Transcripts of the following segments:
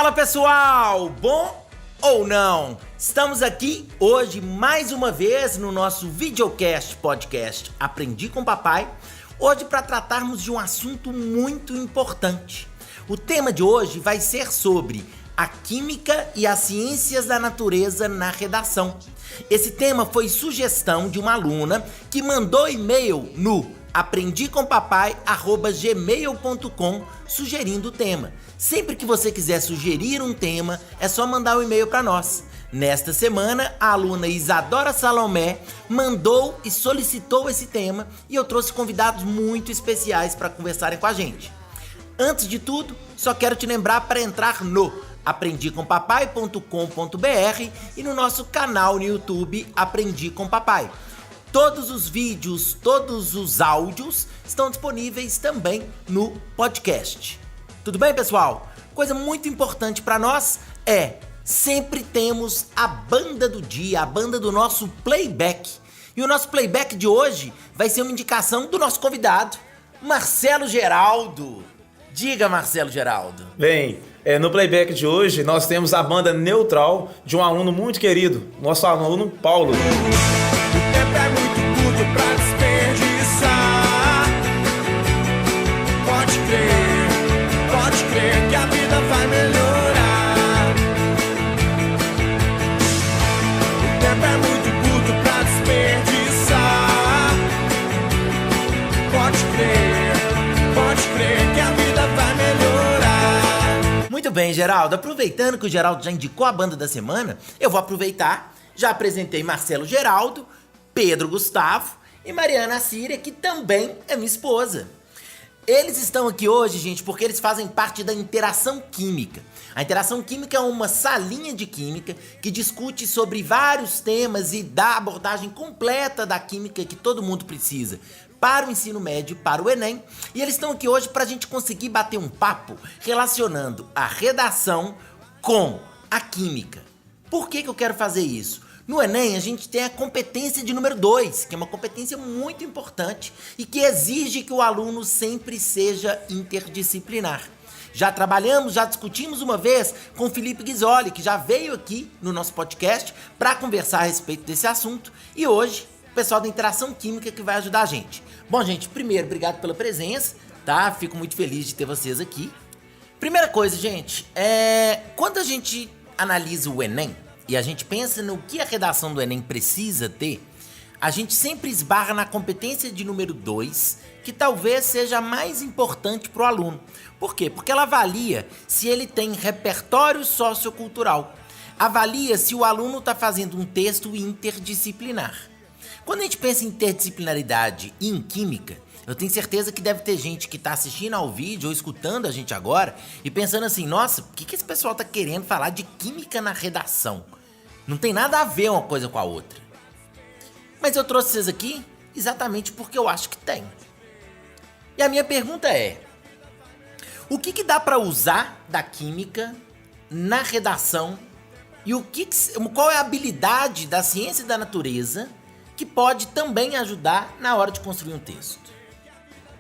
Fala pessoal, bom ou não? Estamos aqui hoje mais uma vez no nosso videocast podcast Aprendi com Papai, hoje para tratarmos de um assunto muito importante. O tema de hoje vai ser sobre a química e as ciências da natureza na redação. Esse tema foi sugestão de uma aluna que mandou e-mail no aprendicompapai@gmail.com sugerindo o tema. Sempre que você quiser sugerir um tema, é só mandar um e-mail para nós. Nesta semana, a aluna Isadora Salomé mandou e solicitou esse tema e eu trouxe convidados muito especiais para conversarem com a gente. Antes de tudo, só quero te lembrar para entrar no aprendicompapai.com.br e no nosso canal no YouTube Aprendi com Papai. Todos os vídeos, todos os áudios estão disponíveis também no podcast. Tudo bem, pessoal? Coisa muito importante para nós é sempre temos a banda do dia, a banda do nosso playback. E o nosso playback de hoje vai ser uma indicação do nosso convidado, Marcelo Geraldo. Diga, Marcelo Geraldo. Bem, no playback de hoje nós temos a banda Neutral de um aluno muito querido, nosso aluno Paulo. O tempo é muito curto pra desperdiçar. Pode crer que a vida vai melhorar. O tempo é muito curto pra desperdiçar. Pode crer que a vida vai melhorar. Muito bem, Geraldo. Aproveitando que o Geraldo já indicou a banda da semana, eu vou aproveitar. Já apresentei Marcelo Geraldo, Pedro Gustavo e Mariana Assíria, que também é minha esposa. Eles estão aqui hoje, gente, porque eles fazem parte da Interação Química. A Interação Química é uma salinha de química que discute sobre vários temas e dá abordagem completa da química que todo mundo precisa para o ensino médio, para o Enem. E eles estão aqui hoje para a gente conseguir bater um papo relacionando a redação com a química. Por que eu quero fazer isso? No Enem, a gente tem a competência de número 2, que é uma competência muito importante e que exige que o aluno sempre seja interdisciplinar. Já trabalhamos, já discutimos uma vez com o Felipe Ghisoli, que já veio aqui no nosso podcast para conversar a respeito desse assunto. E hoje, o pessoal da Interação Química que vai ajudar a gente. Bom, gente, primeiro, obrigado pela presença, tá? Fico muito feliz de ter vocês aqui. Primeira coisa, gente, quando a gente analisa o Enem, e a gente pensa no que a redação do Enem precisa ter, a gente sempre esbarra na competência de número 2, que talvez seja a mais importante para o aluno. Por quê? Porque ela avalia se ele tem repertório sociocultural. Avalia se o aluno está fazendo um texto interdisciplinar. Quando a gente pensa em interdisciplinaridade e em química, eu tenho certeza que deve ter gente que está assistindo ao vídeo ou escutando a gente agora e pensando assim, nossa, o que esse pessoal está querendo falar de química na redação? Não tem nada a ver uma coisa com a outra. Mas eu trouxe vocês aqui exatamente porque eu acho que tem. E a minha pergunta é, o que dá para usar da química na redação e qual é a habilidade da ciência da natureza que pode também ajudar na hora de construir um texto?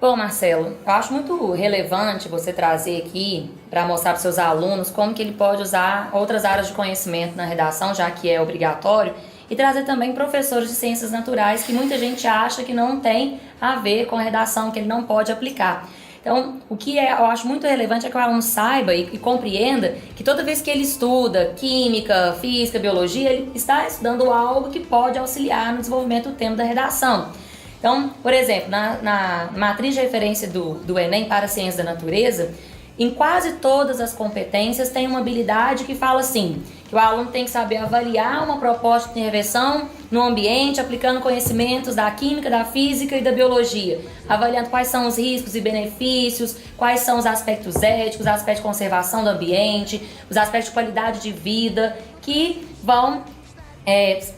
Bom, Marcelo, eu acho muito relevante você trazer aqui para mostrar para os seus alunos como que ele pode usar outras áreas de conhecimento na redação, já que é obrigatório, e trazer também professores de ciências naturais que muita gente acha que não tem a ver com a redação, que ele não pode aplicar. Então, o que eu acho muito relevante é que o aluno saiba e compreenda que toda vez que ele estuda química, física, biologia, ele está estudando algo que pode auxiliar no desenvolvimento do tema da redação. Então, por exemplo, na matriz de referência do Enem para a Ciência da Natureza, em quase todas as competências tem uma habilidade que fala assim, que o aluno tem que saber avaliar uma proposta de intervenção no ambiente, aplicando conhecimentos da química, da física e da biologia, avaliando quais são os riscos e benefícios, quais são os aspectos éticos, os aspectos de conservação do ambiente, os aspectos de qualidade de vida, que vão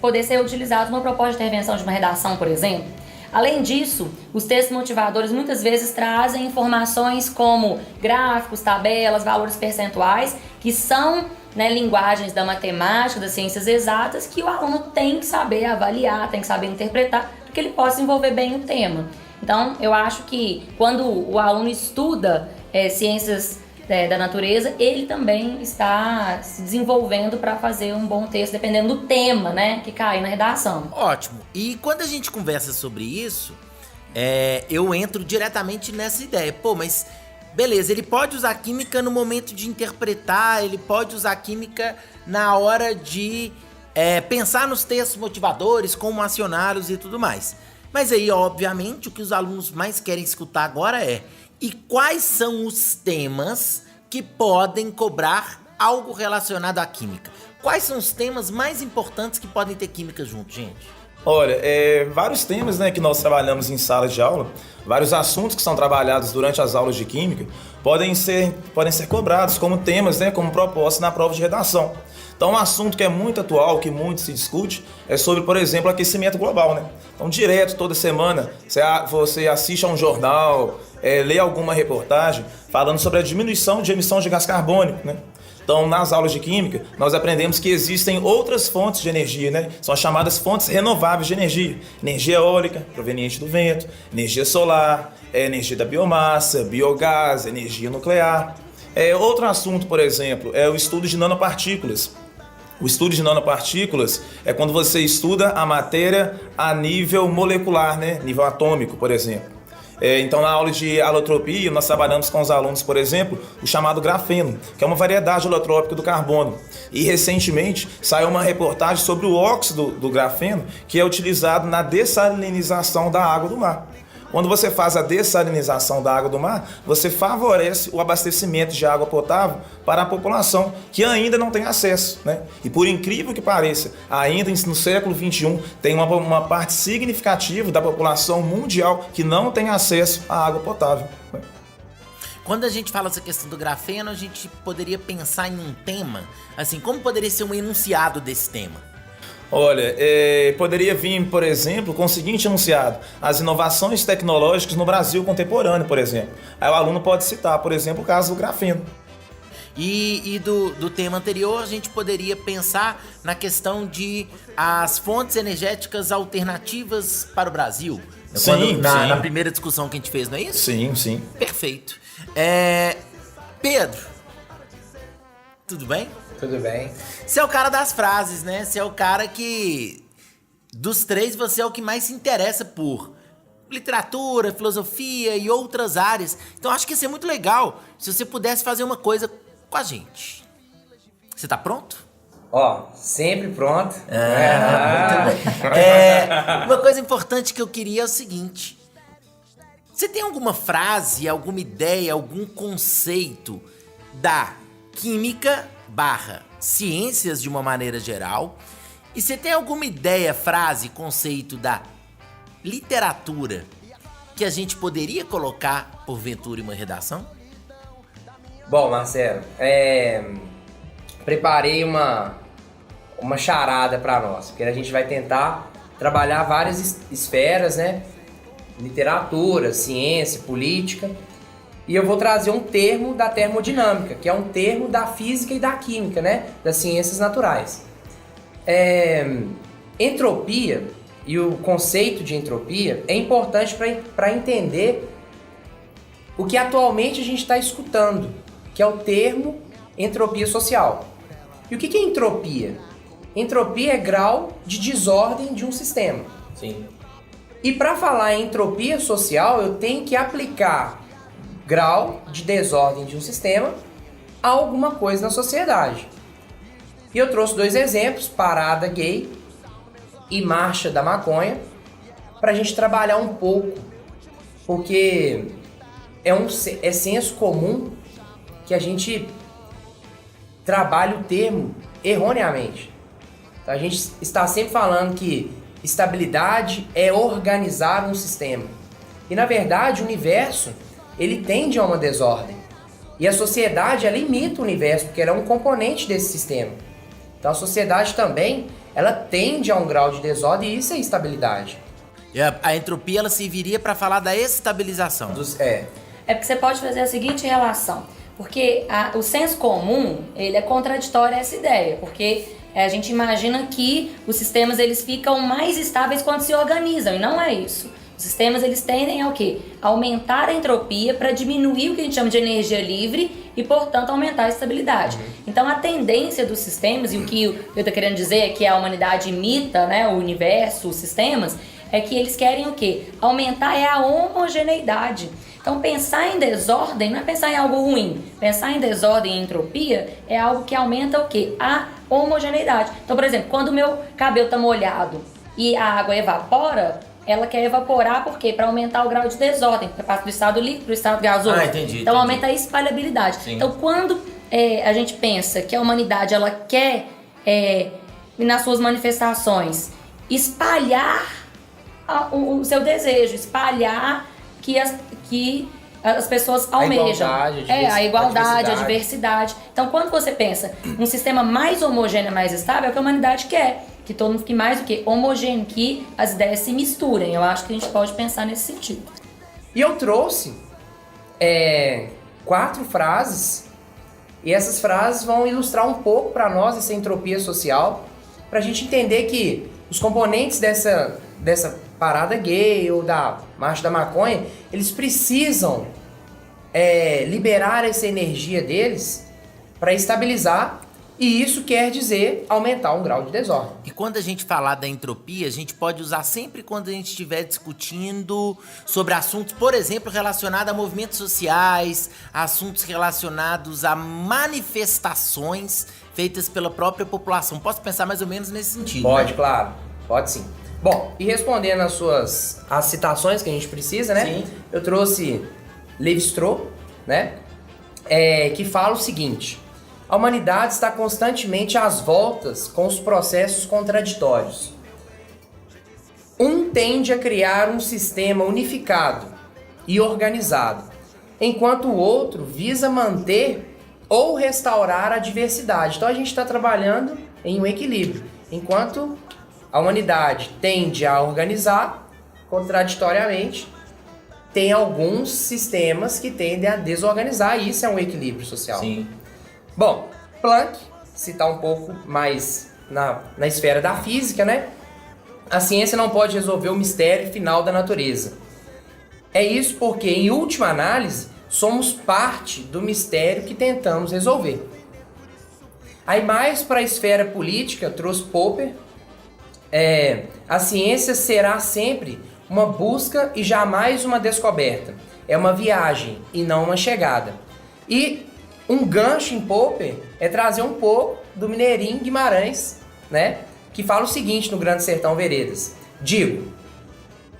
poder ser utilizados numa proposta de intervenção de uma redação, por exemplo. Além disso, os textos motivadores muitas vezes trazem informações como gráficos, tabelas, valores percentuais, que são linguagens da matemática, das ciências exatas, que o aluno tem que saber avaliar, tem que saber interpretar, para que ele possa desenvolver bem o tema. Então, eu acho que quando o aluno estuda ciências da natureza, ele também está se desenvolvendo para fazer um bom texto, dependendo do tema, né, que cair na redação. Ótimo. E quando a gente conversa sobre isso, eu entro diretamente nessa ideia. Pô, mas beleza, ele pode usar química no momento de interpretar, ele pode usar química na hora de pensar nos textos motivadores, como acioná-los e tudo mais. Mas aí, obviamente, o que os alunos mais querem escutar agora e quais são os temas que podem cobrar algo relacionado à química? Quais são os temas mais importantes que podem ter química junto, gente? Olha, vários temas, né, que nós trabalhamos em sala de aula, vários assuntos que são trabalhados durante as aulas de química podem ser cobrados como temas, né, como propostas na prova de redação. Então, um assunto que é muito atual, que muito se discute, é sobre, por exemplo, aquecimento global, né? Então, direto, toda semana, você assiste a um jornal, lê alguma reportagem falando sobre a diminuição de emissão de gás carbônico, né? Então, nas aulas de química, nós aprendemos que existem outras fontes de energia, né? São as chamadas fontes renováveis de energia. Energia eólica, proveniente do vento, energia solar, energia da biomassa, biogás, energia nuclear. Outro assunto, por exemplo, é o estudo de nanopartículas. O estudo de nanopartículas é quando você estuda a matéria a nível molecular, né? Nível atômico, por exemplo. Então, na aula de alotropia, nós trabalhamos com os alunos, por exemplo, o chamado grafeno, que é uma variedade alotrópica do carbono. E, recentemente, saiu uma reportagem sobre o óxido do grafeno, que é utilizado na dessalinização da água do mar. Quando você faz a dessalinização da água do mar, você favorece o abastecimento de água potável para a população que ainda não tem acesso, né? E por incrível que pareça, ainda no século XXI, tem uma parte significativa da população mundial que não tem acesso à água potável, né? Quando a gente fala essa questão do grafeno, a gente poderia pensar em um tema, assim, como poderia ser um enunciado desse tema? Olha, poderia vir, por exemplo, com o seguinte enunciado: as inovações tecnológicas no Brasil contemporâneo, por exemplo. Aí o aluno pode citar, por exemplo, o caso do grafeno. E do tema anterior, a gente poderia pensar na questão de as fontes energéticas alternativas para o Brasil. Sim, Na primeira discussão que a gente fez, não é isso? Sim, sim. Perfeito. Pedro, tudo bem? Tudo bem. Você é o cara das frases, né? Você é o cara que, dos três, você é o que mais se interessa por literatura, filosofia e outras áreas. Então acho que ia ser muito legal se você pudesse fazer uma coisa com a gente. Você tá pronto? Sempre pronto. Muito bem. Uma coisa importante que eu queria é o seguinte: você tem alguma frase, alguma ideia, algum conceito da química / ciências de uma maneira geral? E você tem alguma ideia, frase, conceito da literatura que a gente poderia colocar, porventura, em uma redação? Bom, Marcelo, preparei uma charada para nós, porque a gente vai tentar trabalhar várias esferas, né? Literatura, ciência, política. E eu vou trazer um termo da termodinâmica, que é um termo da física e da química, né? Das ciências naturais. Entropia e o conceito de entropia é importante para entender o que atualmente a gente está escutando, que é o termo entropia social. E o que é entropia? Entropia é grau de desordem de um sistema. Sim. E para falar em entropia social, eu tenho que aplicar grau de desordem de um sistema a alguma coisa na sociedade. E eu trouxe 2 exemplos, parada gay e marcha da maconha, para a gente trabalhar um pouco, porque é senso comum que a gente trabalha o termo erroneamente. Então, a gente está sempre falando que estabilidade é organizar um sistema. E na verdade o universo ele tende a uma desordem. E a sociedade, ela imita o universo, porque ela é um componente desse sistema. Então a sociedade também, ela tende a um grau de desordem e isso é estabilidade. E a entropia, ela serviria para falar da estabilização. É porque você pode fazer a seguinte relação. Porque o senso comum, ele é contraditório a essa ideia. Porque a gente imagina que os sistemas eles ficam mais estáveis quando se organizam. E não é isso. Os sistemas, eles tendem a o quê? Aumentar a entropia para diminuir o que a gente chama de energia livre e, portanto, aumentar a estabilidade. Então, a tendência dos sistemas, e o que eu estou querendo dizer é que a humanidade imita, né, o universo, os sistemas, é que eles querem o quê? Aumentar a homogeneidade. Então, pensar em desordem não é pensar em algo ruim. Pensar em desordem e entropia é algo que aumenta o quê? A homogeneidade. Então, por exemplo, quando o meu cabelo está molhado e a água evapora, ela quer evaporar por quê? Para aumentar o grau de desordem. Passa do estado líquido para o estado gasoso. Entendi. Então, aumenta a espalhabilidade. Sim. Então, quando a gente pensa que a humanidade ela quer, nas suas manifestações, espalhar o seu desejo, espalhar que as pessoas almejam. A igualdade, a diversidade. Então, quando você pensa num sistema mais homogêneo, mais estável, é o que a humanidade quer. Que todo mundo fique mais do que homogêneo, que as ideias se misturem. Eu acho que a gente pode pensar nesse sentido. E eu trouxe 4 frases, e essas frases vão ilustrar um pouco para nós essa entropia social, para a gente entender que os componentes dessa parada gay ou da marcha da maconha, eles precisam liberar essa energia deles para estabilizar, e isso quer dizer aumentar um grau de desordem. E quando a gente falar da entropia, a gente pode usar sempre quando a gente estiver discutindo sobre assuntos, por exemplo, relacionados a movimentos sociais, assuntos relacionados a manifestações feitas pela própria população. Posso pensar mais ou menos nesse sentido? Pode, né? claro. Pode sim. Bom, e respondendo as citações que a gente precisa, né? Sim. Eu trouxe Lévi-Strauss, né? Que fala o seguinte: a humanidade está constantemente às voltas com os processos contraditórios. Um tende a criar um sistema unificado e organizado, enquanto o outro visa manter ou restaurar a diversidade. Então a gente está trabalhando em um equilíbrio. Enquanto a humanidade tende a organizar, contraditoriamente, tem alguns sistemas que tendem a desorganizar, e isso é um equilíbrio social. Sim. Bom, Planck, citar um pouco mais na esfera da física, né? A ciência não pode resolver o mistério final da natureza. É isso porque, em última análise, somos parte do mistério que tentamos resolver. Aí mais para a esfera política, trouxe Popper. A ciência será sempre uma busca e jamais uma descoberta. É uma viagem e não uma chegada. E um gancho em Popper é trazer um pouco do Mineirinho Guimarães, né? Que fala o seguinte no Grande Sertão Veredas: digo,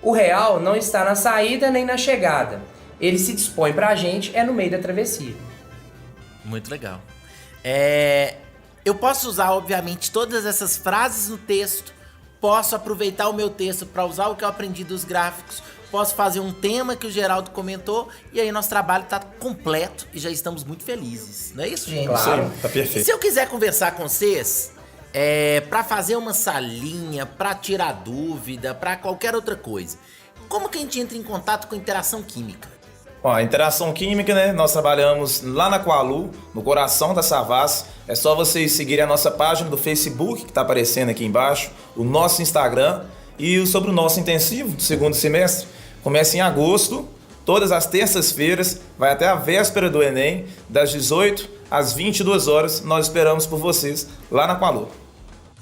o real não está na saída nem na chegada. Ele se dispõe pra gente no meio da travessia. Muito legal. Eu posso usar, obviamente, todas essas frases no texto. Posso aproveitar o meu texto para usar o que eu aprendi dos gráficos. Posso fazer um tema que o Geraldo comentou. E aí nosso trabalho está completo e já estamos muito felizes. Não é isso, gente? Claro. Tá perfeito. Se eu quiser conversar com vocês, para fazer uma salinha, para tirar dúvida, para qualquer outra coisa, como que a gente entra em contato com interação química? Ó, a interação química, né? Nós trabalhamos lá na Qualu, no coração da Savassi. É só vocês seguirem a nossa página do Facebook, que está aparecendo aqui embaixo, o nosso Instagram e sobre o nosso intensivo do segundo semestre. Começa em agosto, todas as terças-feiras, vai até a véspera do Enem, das 18 às 22 horas. Nós esperamos por vocês lá na Qualu.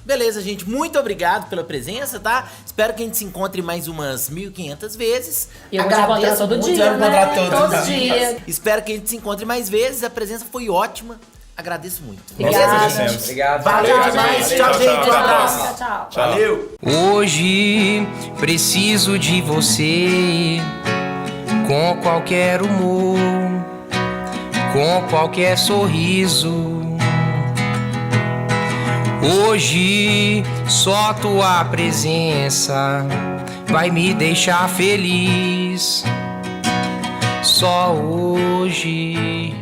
Beleza, gente. Muito obrigado pela presença, tá? Espero que a gente se encontre mais umas 1.500 vezes. E eu vou te encontrar todo dia, né? Todo dia. Espero que a gente se encontre mais vezes. A presença foi ótima. Agradeço muito. Obrigada. Obrigado. Valeu demais. Tchau, gente. Até a próxima. Tchau. Valeu. Hoje preciso de você, com qualquer humor, com qualquer sorriso. Hoje só tua presença vai me deixar feliz. Só hoje.